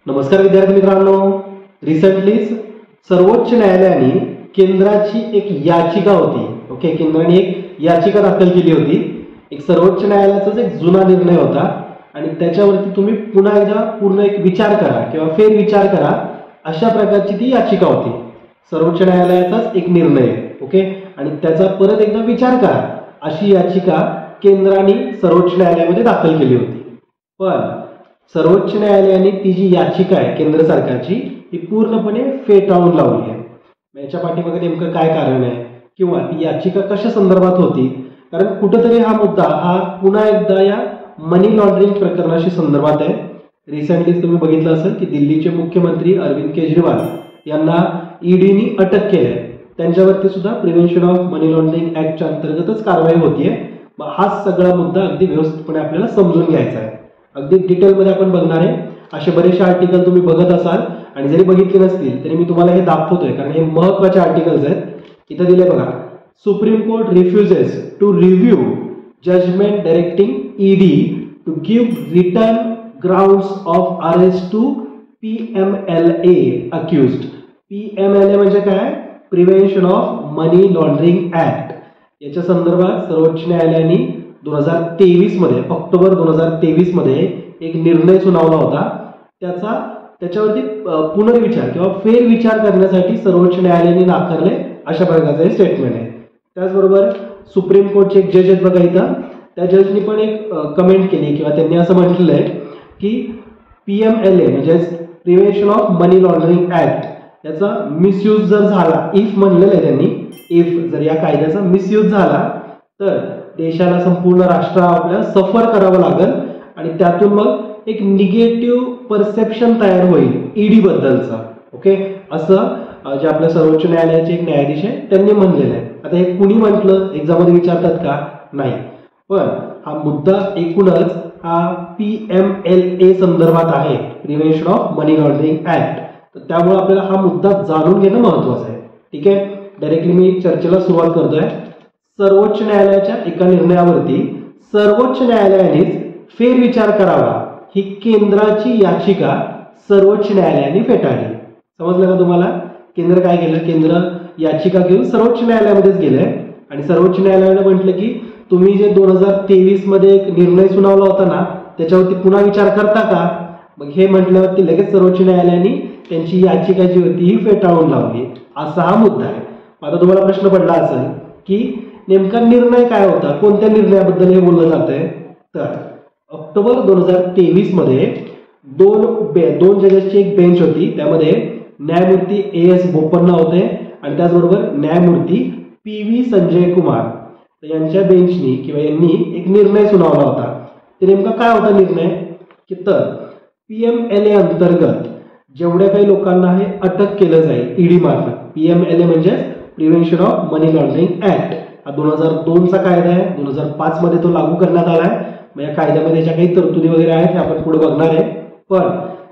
नमस्कार विद्यार्थी मित्रांनो, रिसेंटलीच सर्वोच्च न्यायालयाने केंद्राची एक याचिका होती. ओके, केंद्राने एक याचिका दाखल केली होती. एक सर्वोच्च न्यायालयाचाच एक जुना निर्णय होता आणि त्याच्यावरती तुम्ही पुन्हा एकदा पूर्ण एक विचार करा किंवा फेर विचार करा अशा प्रकारची ती याचिका होती. सर्वोच्च न्यायालयाचाच एक निर्णय. ओके, आणि त्याचा परत एकदा विचार करा अशी याचिका केंद्राने सर्वोच्च न्यायालयामध्ये दाखल केली होती. पण सर्वोच्च न्यायालयाने ती जी याचिका आहे केंद्र सरकारची ही पूर्णपणे फेटाळून लावली आहे. याच्या पाठीमागे नेमकं काय कारण आहे किंवा ती याचिका कशा संदर्भात होती, कारण कुठेतरी हा मुद्दा हा पुन्हा एकदा या मनी लॉन्ड्रिंग प्रकरणाशी संदर्भात आहे. रिसेंटली तुम्ही बघितलं असेल की दिल्लीचे मुख्यमंत्री अरविंद केजरीवाल यांना ईडीने अटक केली आहे. त्यांच्यावरती सुद्धा प्रिव्हेन्शन ऑफ मनी लॉन्ड्रिंग ऍक्टच्या अंतर्गतच कारवाई होतीये. हा सगळा मुद्दा अगदी व्यवस्थितपणे आपल्याला समजून घ्यायचा आहे. अगदी डिटेलमध्ये आपण बघणार आहे. असे बरेचसे आर्टिकल तुम्ही बघत असाल आणि जरी बघितले नसतील तरी मी तुम्हाला हे दाखवतोय कारण हे महत्त्वाचे आर्टिकल्स आहेत. इथे दिले बघा, supreme court refuses to review judgment directing ED to give return grounds of arrest to PMLA accused. PMLA म्हणजे काय? Prevention of money laundering act. याच्या संदर्भात सर्वोच्च न्यायालयाने 2023 मध्ये ऑक्टोबर 2023 मध्ये एक निर्णय सुनावला होता. त्याच्यावरती पुनर्विचार किंवा फेरविचार करण्यासाठी सर्वोच्च न्यायालयाने नाकारले अशा प्रकारचे स्टेटमेंट आहे. त्याचबरोबर सुप्रीम कोर्टचे एक जज आहेत बघा इथं, त्या जजनी पण एक कमेंट केली किंवा त्यांनी असं म्हटलेलं आहे की PMLA म्हणजे prevention of money laundering act याचा मिसयूज जर झाला, इफ म्हणलेलं आहे त्यांनी, इफ जर या कायद्याचा मिसयूज झाला तर देशाला संपूर्ण राष्ट्राला आपल्याला सफर करावं लागेल आणि त्यातून मग एक निगेटिव्ह परसेप्शन तयार होईल ईडी बद्दलचा. ओके, असं जे आपल्या सर्वोच्च न्यायालयाचे एक न्यायाधीश आहे त्यांनी म्हणलेलं आहे. आता हे कुणी म्हटलं एक्झाममध्ये विचारतात का? नाही, पण हा मुद्दा एकूणच हा PMLA संदर्भात आहे, prevention of money laundering act. तर त्यामुळे आपल्याला हा मुद्दा जाणून घेणं महत्वाचं आहे. ठीक आहे, डायरेक्टली मी चर्चेला सुरुवात करतोय. सर्वोच्च न्यायालयाच्या एका निर्णयावरती सर्वोच्च न्यायालयानेच फेरविचार करावा ही केंद्राची याचिका सर्वोच्च न्यायालयाने फेटाळली. समजलं का तुम्हाला? केंद्र काय केलं? केंद्र याचिका घेऊन सर्वोच्च न्यायालयामध्येच गेलंय आणि सर्वोच्च न्यायालयाने म्हटलं की तुम्ही जे 2023 मध्ये एक निर्णय सुनावला होता ना त्याच्यावरती पुन्हा विचार करता का? मग हे म्हटल्यावरती लगेच सर्वोच्च न्यायालयाने त्यांची याचिका जी होती ही फेटाळून लावली. असा हा मुद्दा आहे. आता तुम्हाला प्रश्न पडला असेल की नेमका निर्णय काय होता, कोणत्या निर्णयाबद्दल हे बोललं जात आहे? तर ऑक्टोबर 2023 मध्ये दोन जजेसची एक बेंच होती. त्यामध्ये न्यायमूर्ती AS बोपन्ना होते आणि त्याचबरोबर न्यायमूर्ती PV संजय कुमार यांच्या बेंचनी किंवा यांनी एक निर्णय सुनावला होता. ते नेमका काय होता निर्णय की तर PMLA अंतर्गत जेवढ्या काही लोकांना हे अटक केलं जाईल ईडी मार्फत. PMLA म्हणजे prevention of money laundering act. हा 2002 चा कायदा आहे. 2005 मध्ये तो लागू करण्यात आला आहे. मग या कायद्यामध्ये ज्या काही तरतुदी वगैरे आहेत हे आपण पुढे बघणार आहे. पण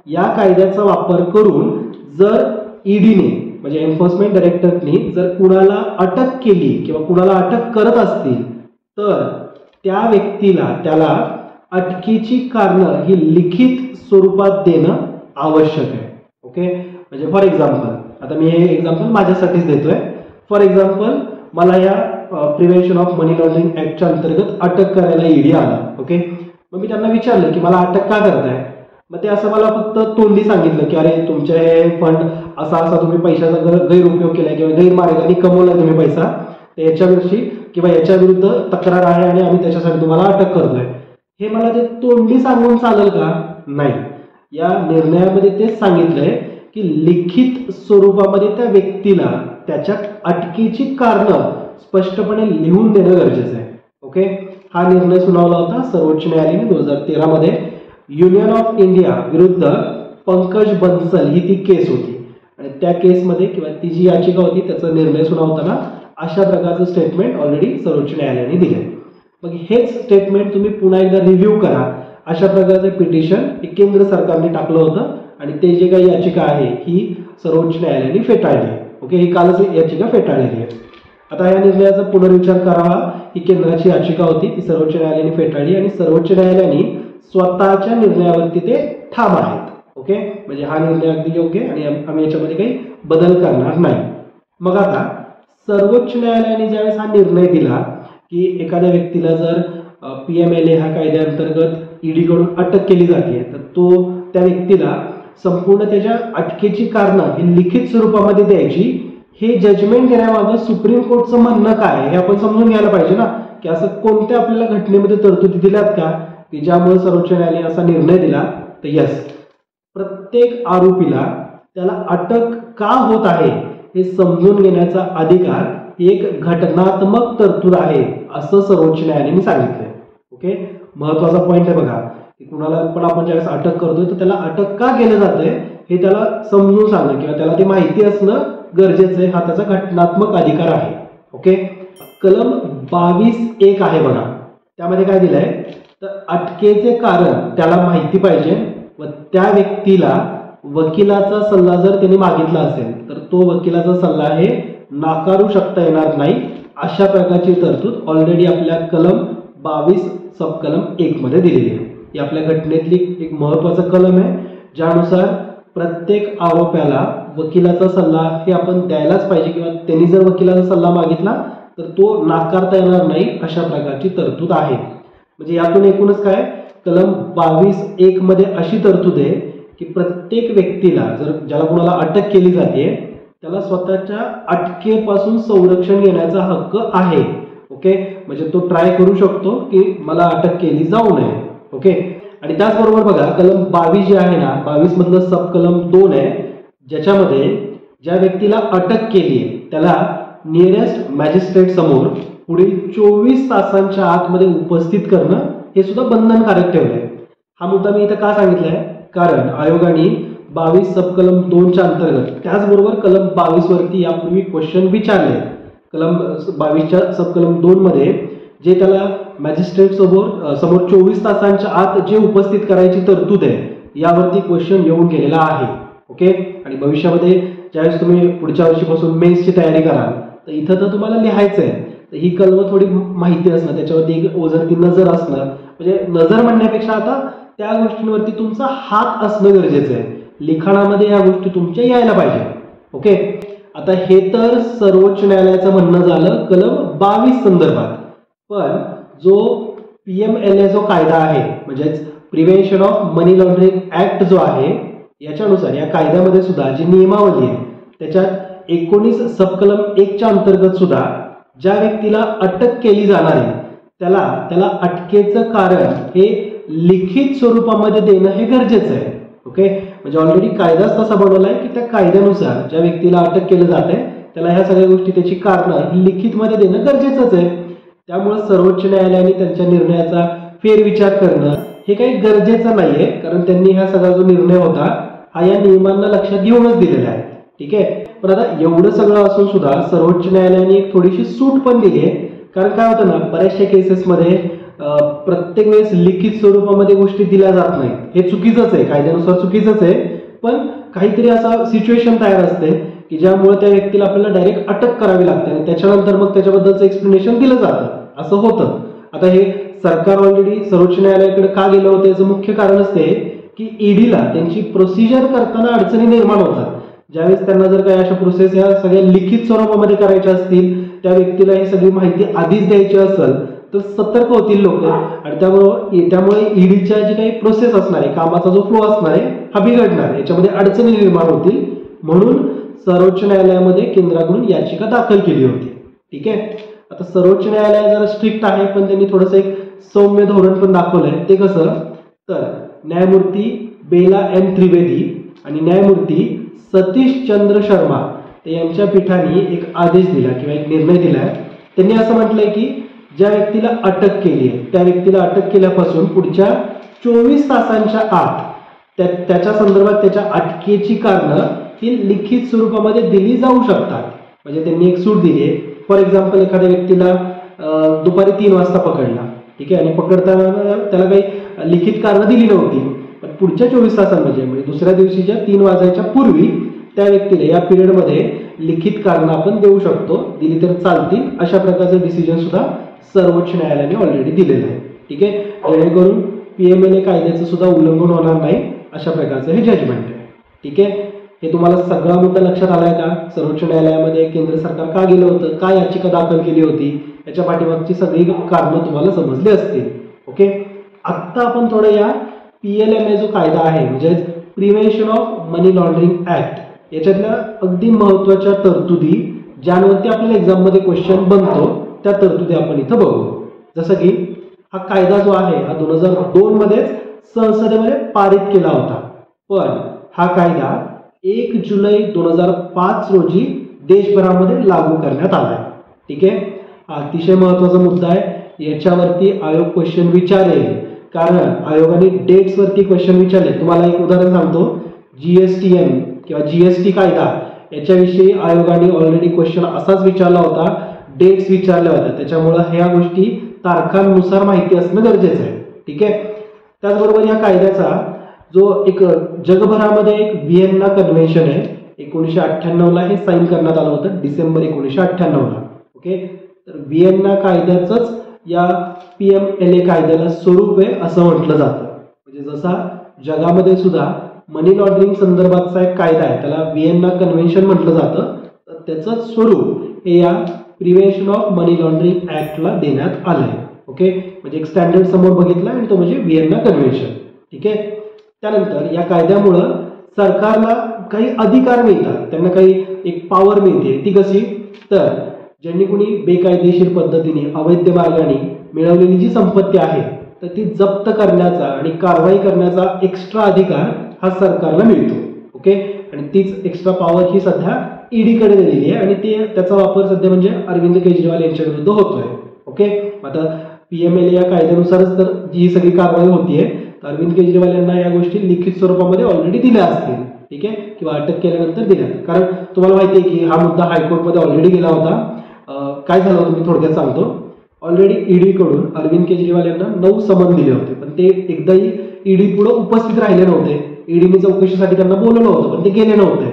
या कायद्याचा वापर करून जर ईडीने म्हणजे एन्फोर्समेंट डायरेक्टरेटने जर कुणाला अटक केली किंवा कुणाला अटक करत असतील तर त्या व्यक्तीला त्याला अटकेची कारणं ही लिखित स्वरूपात देणं आवश्यक आहे. ओके, म्हणजे फॉर एक्झाम्पल आता मी हे एक्झाम्पल माझ्यासाठीच देतोय. फॉर एक्झाम्पल मला या प्रिव्हेन्शन ऑफ मनी लॉन्ड्रिंग ऍक्टच्या अंतर्गत अटक करायला ईडी आला. ओके, मग मी त्यांना विचारलं की मला अटक का करताय? मग ते असं मला फक्त तोंडी सांगितलं की अरे तुमचे हे फंड असा तुम्ही पैशाचा गैरउपयोग केलाय किंवा गैरमार्गाने कमवलाय तुम्ही पैसा, तर याच्याविषयी किंवा याच्या विरुद्ध तक्रार आहे आणि आम्ही त्याच्यासाठी तुम्हाला अटक करतोय. हे मला ते तोंडी सांगून चालेल का? नाही. या निर्णयामध्ये तेच सांगितलंय की लिखित स्वरूपामध्ये त्या व्यक्तीला त्याच्या अटकेची कारणं स्पष्टपणे लिहून देणं गरजेचं आहे. ओके, हा निर्णय सुनावला होता सर्वोच्च न्यायालयाने 2013 मध्ये. युनियन ऑफ इंडिया विरुद्ध पंकज बन्सल ही ती केस होती आणि त्या केसमध्ये किंवा ती जी याचिका होती त्याचा निर्णय सुनावताना अशा प्रकारचं स्टेटमेंट ऑलरेडी सर्वोच्च न्यायालयाने दिले. मग हेच स्टेटमेंट तुम्ही पुन्हा एकदा रिव्ह्यू करा अशा प्रकारचं पिटिशन केंद्र सरकारने टाकलं होतं आणि ते जे काही याचिका आहे ही सर्वोच्च न्यायालयाने फेटाळली. ओके, ही कालच याचिका फेटाळलेली आहे. आता या निर्णयाचा पुनर्विचार करावा ही केंद्राची याचिका होती, ती सर्वोच्च न्यायालयाने फेटाळली आणि सर्वोच्च न्यायालयाने स्वतःच्या निर्णयावरती ते ठाम आहेत. ओके, म्हणजे हा निर्णय अगदी योग्य आणि आम्ही याच्यामध्ये काही बदल करणार नाही. मग आता सर्वोच्च न्यायालयाने ज्यावेळेस हा निर्णय दिला की एखाद्या व्यक्तीला जर PMLA ह्या कायद्याअंतर्गत ईडी कडून अटक केली जाते तर तो त्या व्यक्तीला संपूर्ण त्याच्या अटकेची कारणं ही लिखित स्वरूपामध्ये द्यायची, हे जजमेंट देण्यामागं सुप्रीम कोर्टचं म्हणणं काय हे आपण समजून घ्यायला पाहिजे ना, की असं कोणत्या आपल्याला घटनेमध्ये तरतुदी दिल्यात का की ज्यामुळे सर्वोच्च न्यायालयाने असा निर्णय दिला. तर यस, प्रत्येक आरोपीला त्याला अटक का होत आहे हे समजून घेण्याचा अधिकार एक घटनात्मक तरतूद आहे असं सर्वोच्च न्यायालयाने सांगितलंय. ओके, महत्वाचा पॉइंट आहे बघा की कुणाला पण आपण ज्यावेळेस अटक करतोय तर त्याला अटक का केलं जातंय हे त्याला समजून सांगणं किंवा त्याला ते माहिती असणं गरजेचं आहे, हा त्याचा घटनात्मक अधिकार आहे. ओके, कलम 22(1) आहे बघा, त्यामध्ये काय दिलंय तर अटकेचे कारण त्याला माहिती पाहिजे व त्या व्यक्तीला वकिलाचा सल्ला जर त्यांनी मागितला असेल तर तो वकिलाचा सल्ला हे नाकारू शकता येणार नाही, अशा प्रकारची तरतूद ऑलरेडी आपल्या कलम 22 सबकलम 1 मध्ये दिलेली आहे. ही आपल्या घटनेतली एक महत्वाचा कलम आहे ज्यानुसार प्रत्येक आरोप्याला वकिलाचा सल्ला हे आपण द्यायलाच पाहिजे किंवा त्यांनी जर वकिलाचा सल्ला मागितला तर तो नाकारता येणार नाही, अशा प्रकारची तरतूद आहे. म्हणजे यातून एकूणच काय, कलम 22(1) मध्ये अशी तरतूद आहे की प्रत्येक व्यक्तीला जर ज्याला कुणाला अटक केली जाते त्याला स्वतःच्या अटकेपासून संरक्षण घेण्याचा हक्क आहे. ओके, म्हणजे तो ट्राय करू शकतो की मला अटक केली जाऊ नये. ओके, आणि त्याचबरोबर बघा कलम 22 जे आहे ना, 22 मधलं सब कलम 2 आहे ज्याच्यामध्ये ज्या व्यक्तीला अटक केली आहे त्याला नियरेस्ट मॅजिस्ट्रेट समोर पुढील 24 तासांच्या आतमध्ये उपस्थित करणं हे सुद्धा बंधनकारक ठेवलंय. हा मुद्दा मी इथं का सांगितलाय, कारण आयोगाने 22 सबकलम 2 च्या अंतर्गत त्याचबरोबर कलम 22 वरती यापूर्वी क्वेश्चन विचारले. कलम 22 च्या सबकलम 2 मध्ये जे त्याला मॅजिस्ट्रेट समोर 24 तासांच्या आत जे उपस्थित करायची तरतूद आहे यावरती क्वेश्चन येऊन गेलेला आहे. ओके, आणि भविष्यामध्ये ज्यावेळेस तुम्ही पुढच्या वर्षीपासून मेन्सची तयारी कराल तर इथं तर तुम्हाला लिहायचं आहे, तर ही कलम थोडी माहिती असणं, त्याच्यावरती एक ओझरती नजर असणं, म्हणजे नजर म्हणण्यापेक्षा आता त्या गोष्टींवरती तुमचा हात असणं गरजेचं आहे. लिखाणामध्ये या गोष्टी तुमच्या यायला पाहिजे. ओके, आता हे तर सर्वोच्च न्यायालयाचं म्हणणं झालं कलम 22 संदर्भात. पण जो PMLA जो कायदा आहे म्हणजेच prevention of money laundering act जो आहे याच्यानुसार या कायद्यामध्ये सुद्धा जी नियमावली आहे त्याच्यात 19 सबकलम 1 च्या अंतर्गत सुद्धा ज्या व्यक्तीला अटक केली जाणार आहे त्याला अटकेचं कारण हे लिखित स्वरूपामध्ये देणं हे गरजेचं आहे. ओके, म्हणजे ऑलरेडी कायदाच तसा बनवलाय की त्या कायद्यानुसार ज्या व्यक्तीला अटक केलं जात आहे त्याला ह्या सगळ्या गोष्टी त्याची कारणं ही लिखितमध्ये देणं गरजेचंच आहे. त्यामुळे सर्वोच्च न्यायालयाने त्यांच्या निर्णयाचा फेरविचार करणं हे काही गरजेचं नाहीये, कारण त्यांनी हा सगळा जो निर्णय होता हा या नियमांना लक्षात घेऊनच दिलेला आहे. ठीक आहे, पण आता एवढं सगळं असून सुद्धा सर्वोच्च न्यायालयाने एक थोडीशी सूट पण दिली आहे. कारण काय होतं ना, बऱ्याचशा केसेसमध्ये प्रत्येक वेळेस लिखित स्वरूपामध्ये गोष्टी दिल्या जात नाहीत. हे चुकीचंच आहे, कायद्यानुसार चुकीचंच आहे, पण काहीतरी असा सिच्युएशन तयार असते की ज्यामुळे त्या व्यक्तीला आपल्याला डायरेक्ट अटक करावी लागते आणि त्याच्यानंतर मग त्याच्याबद्दलचं एक्सप्लेनेशन दिलं जातं, असं होतं. आता हे सरकार ऑलरेडी सर्वोच्च न्यायालयाकडे का गेलं होतं याचं मुख्य कारण असते की ईडीला त्यांची प्रोसिजर करताना अडचणी निर्माण होतात. ज्यावेळेस त्यांना जर काही अशा प्रोसेस ह्या सगळ्या लिखित स्वरूपामध्ये करायच्या असतील, त्या व्यक्तीला ही सगळी माहिती आधीच द्यायची असेल तर सतर्क होतील लोक आणि त्यामुळे ईडीच्या जी काही प्रोसेस असणार आहे, कामाचा जो फ्लो असणार आहे हा बिघडणार आहे, याच्यामध्ये अडचणी निर्माण होतील. म्हणून सर्वोच्च न्यायालयामध्ये केंद्राकडून याचिका दाखल केली होती. ठीक आहे, आता सर्वोच्च न्यायालय जरा स्ट्रिक्ट आहे पण त्यांनी थोडंसं एक सौम्य धोरण पण दाखवलंय. ते कसं, तर न्यायमूर्ती बेला एम त्रिवेदी आणि न्यायमूर्ती सतीश चंद्र शर्मा यांच्या पीठाने एक आदेश दिला किंवा एक निर्णय दिलाय. त्यांनी असं म्हटलंय की ज्या व्यक्तीला अटक केली आहे त्या व्यक्तीला अटक केल्यापासून पुढच्या 24 तासांच्या आत त्याच्या संदर्भात त्याच्या अटकेची कारणं ही लिखित स्वरूपामध्ये दिली जाऊ शकतात. म्हणजे त्यांनी एक सूट दिली आहे. फॉर एक्झाम्पल, एखाद्या व्यक्तीला दुपारी 3 वाजता पकडला, ठीक आहे, आणि पकडताना त्याला काही लिखित कारणं दिली नव्हती, पण पुढच्या 24 तासांमध्ये म्हणजे दुसऱ्या दिवशीच्या 3 वाजायच्या पूर्वी त्या व्यक्तीला या पिरियडमध्ये लिखित कारणं आपण देऊ शकतो, दिली तर चालतील. अशा प्रकारचं डिसिजन सुद्धा सर्वोच्च न्यायालयाने ऑलरेडी दिलेलं आहे. ठीक आहे, जेणेकरून PMLA कायद्याचं सुद्धा उल्लंघन होणार नाही अशा प्रकारचं हे जजमेंट आहे. ठीक आहे, हे तुम्हाला सगळा मुद्दा लक्षात आलाय का? सर्वोच्च न्यायालयामध्ये केंद्र सरकार का गेलं होतं, काय याचिका दाखल केली होती, याच्या पाठीमागची सगळी कारणं तुम्हाला समजली असतील. ओके, आत्ता आपण थोडं या PLMA जो कायदा आहे म्हणजे prevention of money laundering act याच्यातल्या अगदी महत्त्वाच्या तरतुदी ज्यांवरती आपल्याला एक्झाममध्ये क्वेश्चन बनतो त्या तरतुदी आपण इथं बघू. जसं की हा कायदा जो आहे हा 2002 मध्येच संसदेमध्ये पारित केला होता, पण हा कायदा 1 जुलै 2005 रोजी देशभरामध्ये लागू करण्यात आला आहे. ठीक आहे, हा अतिशय महत्त्वाचा मुद्दा आहे. याच्यावरती आयोग क्वेश्चन विचारेल, कारण आयोगाने डेट्स वरती क्वेश्चन विचारले. तुम्हाला एक उदाहरण सांगतो, GSTN किंवा GST कायदा याच्याविषयी आयोगाने ऑलरेडी क्वेश्चन असाच विचारला होता, डेट्स विचारल्या होत्या. त्याच्यामुळे ह्या गोष्टी तारखांनुसार माहिती असणं गरजेचं आहे. ठीक आहे, त्याचबरोबर या कायद्याचा जो एक जगभरामध्ये एक व्हिएन्ना कन्व्हेन्शन आहे 1998ला हे साईन करण्यात आलं होतं, डिसेंबर 1998ला. ओके, तर व्हिएन्ना कायद्याचंच या PMLA कायद्याला स्वरूप आहे असं म्हटलं जातं. म्हणजे जसा जगामध्ये सुद्धा मनी लॉन्ड्रिंग संदर्भातचा एक कायदा आहे त्याला व्हिएन्ना कन्व्हेन्शन म्हटलं जातं, तर त्याचं स्वरूप हे या प्रिव्हेन्शन ऑफ मनी लॉन्ड्रिंग ऍक्टला देण्यात आलंय. ओके, म्हणजे एक स्टँडर्ड समोर बघितला आणि तो म्हणजे व्हिएन्ना कन्व्हेन्शन. ठीक आहे, त्यानंतर या कायद्यामुळं सरकारला काही अधिकार मिळतात, त्यांना काही एक पॉवर मिळते. ती कशी, तर ज्यांनी कोणी बेकायदेशीर पद्धतीने अवैध मार्गाने मिळवलेली जी संपत्ती आहे तर ती जप्त करण्याचा आणि कारवाई करण्याचा एक्स्ट्रा अधिकार हा सरकारला मिळतो. ओके, आणि तीच एक्स्ट्रा पॉवर ही सध्या ED कडे दिलेली आहे आणि ते त्याचा वापर सध्या म्हणजे अरविंद केजरीवाल यांच्या विरुद्ध होतोय. ओके, आता PMLA या कायद्यानुसारच तर जी सगळी कारवाई होतीये, तर अरविंद केजरीवाल यांना या गोष्टी लिखित स्वरूपामध्ये ऑलरेडी दिल्या असतील. ठीक आहे, किंवा अटक केल्यानंतर दिल्या, कारण तुम्हाला माहिती आहे की हा मुद्दा हायकोर्टमध्ये ऑलरेडी गेला होता. काय झालं होतं मी थोडक्यात सांगतो. ऑलरेडी ED कडून अरविंद केजरीवाल यांना 9 समन दिले होते, पण ते एकदाही ED पुढे उपस्थित राहिले नव्हते. EDने चौकशीसाठी त्यांना बोलवलं होतं पण ते गेले नव्हते.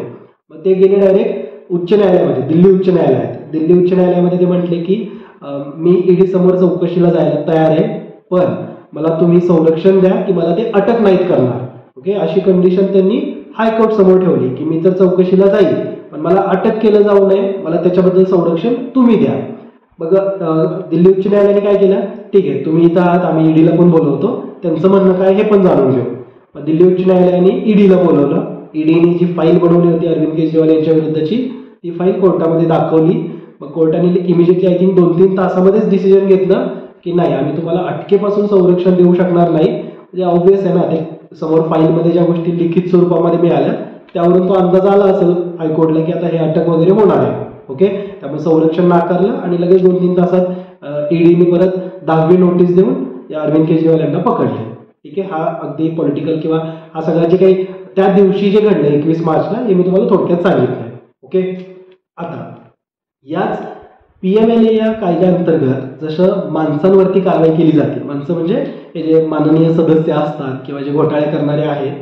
मग ते गेले डायरेक्ट उच्च न्यायालयामध्ये, दिल्ली उच्च न्यायालयात. दिल्ली उच्च न्यायालयामध्ये ते म्हटले की मी ED समोर चौकशीला जायला तयार आहे, पण मला तुम्ही संरक्षण द्या की मला ते अटक नाहीत करणार. ओके, अशी कंडिशन त्यांनी हायकोर्ट समोर ठेवली की मी तर चौकशीला जाईल पण मला अटक केलं जाऊ नये, मला त्याच्याबद्दल संरक्षण तुम्ही द्या. मग दिल्ली उच्च न्यायालयाने काय केलं, ठीक आहे तुम्ही इथं आहात, आम्ही EDला पण बोलवतो, त्यांचं म्हणणं काय हे पण जाणून घेऊ. मग दिल्ली उच्च न्यायालयाने EDला बोलवलं. EDने जी फाईल बनवली होती अरविंद केजरीवाल यांच्या विरुद्धची ती फाईल कोर्टामध्ये दाखवली. मग कोर्टाने इमिजिएटली आय थिंक 2-3 तासामध्येच डिसिजन घेतलं की नाही, आम्ही तुम्हाला अटकेपासून संरक्षण देऊ शकणार नाही. म्हणजे ऑब्व्हियस आहे ना, ते समोर फाईलमध्ये ज्या गोष्टी लिखित स्वरूपामध्ये मिळाल्या त्यावरून तो अंदाज आला असेल हायकोर्टला की आता हे अटक वगैरे होणार आहे. ओके, त्यामुळे संरक्षण नाकारलं आणि लगेच 2-3 तासात EDने परत 10वी नोटीस देऊन या अरविंद केजरीवाल यांना पकडले. ठीक आहे, हा अगदी पॉलिटिकल किंवा हा सगळं जे काही त्या दिवशी जे घडलं 21 मार्चला हे मी तुम्हाला थोडक्यात सांगितलंय. ओके, आता याच PMLA या कायद्याअंतर्गत जसं माणसांवरती कारवाई केली जाते, माणसं म्हणजे हे जे माननीय सदस्य असतात किंवा जे घोटाळे करणारे आहेत,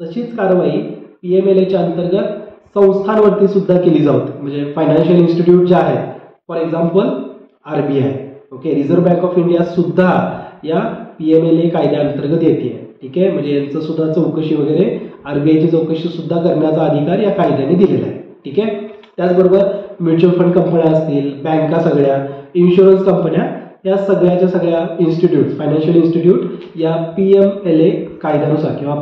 तशीच कारवाई PMLAच्या अंतर्गत संस्थांवरती सुद्धा केली जाते. म्हणजे फायनान्शियल इन्स्टिट्यूट जे आहेत, for example RBI, okay, reserve bank of India सुद्धा या PMLA कायद्याअंतर्गत येते. ठीक आहे, म्हणजे यांचं सुद्धा चौकशी वगैरे RBIची चौकशी सुद्धा करण्याचा अधिकार या कायद्याने दिलेला आहे. ठीक आहे, त्याचबरोबर म्युच्युअल फंड कंपन्या असतील, बँका सगळ्या, इन्शुरन्स कंपन्या, या सगळ्याच्या सगळ्या इन्स्टिट्यूट, फायनान्शियल इन्स्टिट्यूट या PMLA कायद्यानुसार किंवा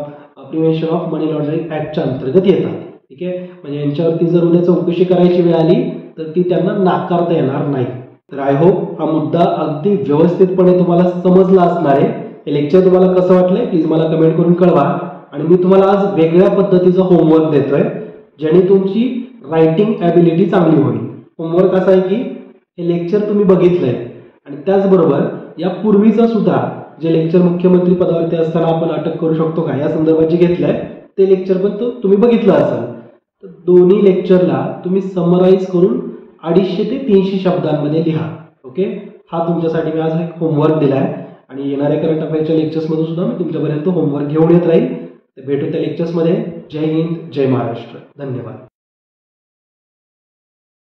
प्रिव्हेन्शन ऑफ मनी लॉन्ड्रिंग ऍक्टच्या अंतर्गत येतात. ठीक आहे, म्हणजे यांच्यावरती जर उद्या चौकशी करायची वेळ आली तर ती त्यांना नाकारता येणार नाही. तर आय होप हा मुद्दा अगदी व्यवस्थितपणे तुम्हाला समजला असणार आहे. हे लेक्चर तुम्हाला कसं वाटलंय प्लीज मला कमेंट करून कळवा. आणि मी तुम्हाला आज वेगळ्या पद्धतीचं होमवर्क देतोय ज्याने तुमची रायटिंग ॲबिलिटी चांगली होईल. होमवर्क असा आहे की हे लेक्चर तुम्ही बघितलंय आणि त्याचबरोबर या पूर्वीचं सुद्धा जे लेक्चर मुख्यमंत्री पदावरती असताना आपण अटक करू शकतो का या संदर्भात जे घेतलंय ते लेक्चर पण तुम्ही बघितलं असेल. तर दोन्ही लेक्चरला तुम्ही समराईज करून 250 ते 300 शब्दांमध्ये लिहा. ओके, हा तुमच्यासाठी मी आज एक होमवर्क दिलाय आणि येणाऱ्या करंट अफेअरच्या लेक्चर्समधून सुद्धा मी तुमच्यापर्यंत होमवर्क घेऊन येत राहील. तर भेटू त्या लेक्चर्समध्ये. जय हिंद, जय महाराष्ट्र, धन्यवाद.